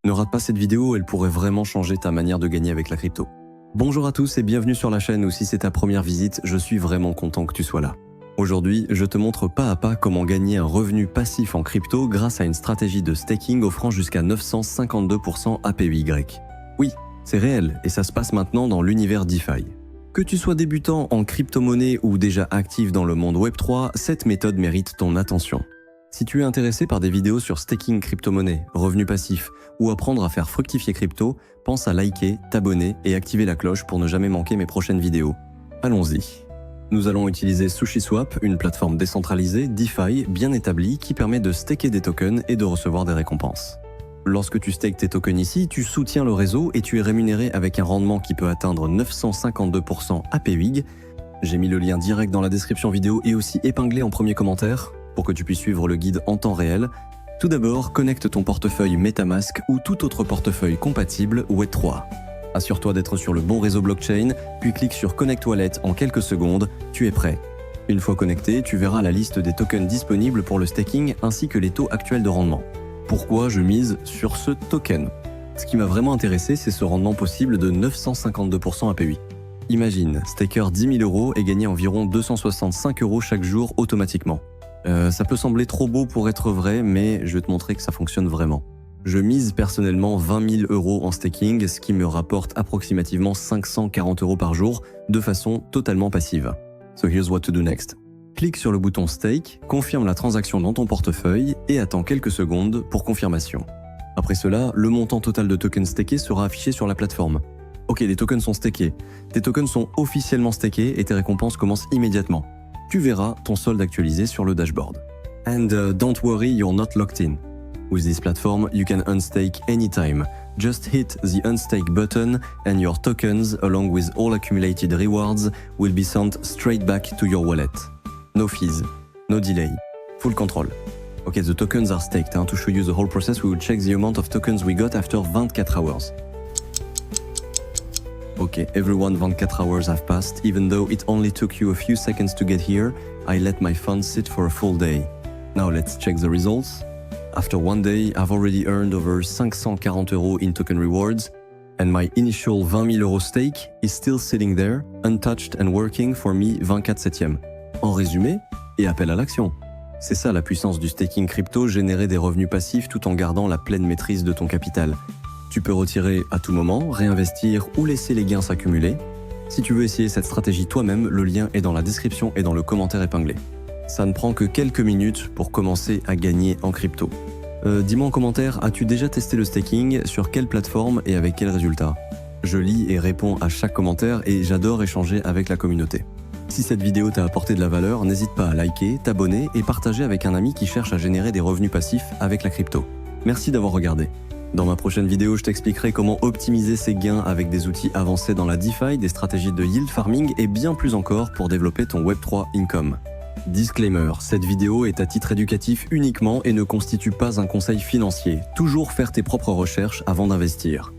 Ne rate pas cette vidéo, elle pourrait vraiment changer ta manière de gagner avec la crypto. Bonjour à tous et bienvenue sur la chaîne, ou si c'est ta première visite, je suis vraiment content que tu sois là. Aujourd'hui, je te montre pas à pas comment gagner un revenu passif en crypto grâce à une stratégie de staking offrant jusqu'à 952% APY. Oui, c'est réel et ça se passe maintenant dans l'univers DeFi. Que tu sois débutant en crypto-monnaie ou déjà actif dans le monde Web3, cette méthode mérite ton attention. Si tu es intéressé par des vidéos sur staking crypto-monnaie, revenus passifs ou apprendre à faire fructifier crypto, pense à liker, t'abonner et activer la cloche pour ne jamais manquer mes prochaines vidéos. Allons-y. Nous allons utiliser SushiSwap, une plateforme décentralisée DeFi bien établie qui permet de staker des tokens et de recevoir des récompenses. Lorsque tu stakes tes tokens ici, tu soutiens le réseau et tu es rémunéré avec un rendement qui peut atteindre 952% APY. J'ai mis le lien direct dans la description vidéo et aussi épinglé en premier commentaire pour que tu puisses suivre le guide en temps réel. Tout d'abord, connecte ton portefeuille MetaMask ou tout autre portefeuille compatible Web3. Assure-toi d'être sur le bon réseau blockchain, puis clique sur Connect Wallet en quelques secondes, tu es prêt. Une fois connecté, tu verras la liste des tokens disponibles pour le staking ainsi que les taux actuels de rendement. Pourquoi je mise sur ce token? Ce qui m'a vraiment intéressé, c'est ce rendement possible de 952% APY. Imagine, staker 10 000 € et gagner environ 265 € chaque jour automatiquement. Ça peut sembler trop beau pour être vrai, mais je vais te montrer que ça fonctionne vraiment. Je mise personnellement 20 000 € en staking, ce qui me rapporte approximativement 540 € par jour, de façon totalement passive. So here's what to do next. Clique sur le bouton Stake, confirme la transaction dans ton portefeuille et attends quelques secondes pour confirmation. Après cela, le montant total de tokens stakés sera affiché sur la plateforme. Ok, les tokens sont stakés. Tes tokens sont officiellement stakés et tes récompenses commencent immédiatement. Tu verras ton solde actualisé sur le dashboard. And don't worry, you're not locked in. With this platform, you can unstake anytime. Just hit the unstake button and your tokens, along with all accumulated rewards, will be sent straight back to your wallet. No fees, no delay, full control. Okay, the tokens are staked. To show you the whole process, we will check the amount of tokens we got after 24 hours. Okay, everyone, 24 hours have passed. Even though it only took you a few seconds to get here, I let my funds sit for a full day. Now let's check the results. After one day, I've already earned over 540 € in token rewards, and my initial 20 000 € stake is still sitting there, untouched and working for me 24/7. En résumé, et appel à l'action. C'est ça la puissance du staking crypto, générer des revenus passifs tout en gardant la pleine maîtrise de ton capital. Tu peux retirer à tout moment, réinvestir ou laisser les gains s'accumuler. Si tu veux essayer cette stratégie toi-même, le lien est dans la description et dans le commentaire épinglé. Ça ne prend que quelques minutes pour commencer à gagner en crypto. Dis-moi en commentaire, as-tu déjà testé le staking? Sur quelle plateforme et avec quels résultats? Je lis et réponds à chaque commentaire et j'adore échanger avec la communauté. Si cette vidéo t'a apporté de la valeur, n'hésite pas à liker, t'abonner et partager avec un ami qui cherche à générer des revenus passifs avec la crypto. Merci d'avoir regardé. Dans ma prochaine vidéo, je t'expliquerai comment optimiser ses gains avec des outils avancés dans la DeFi, des stratégies de yield farming et bien plus encore pour développer ton Web3 income. Disclaimer, cette vidéo est à titre éducatif uniquement et ne constitue pas un conseil financier. Toujours faire tes propres recherches avant d'investir.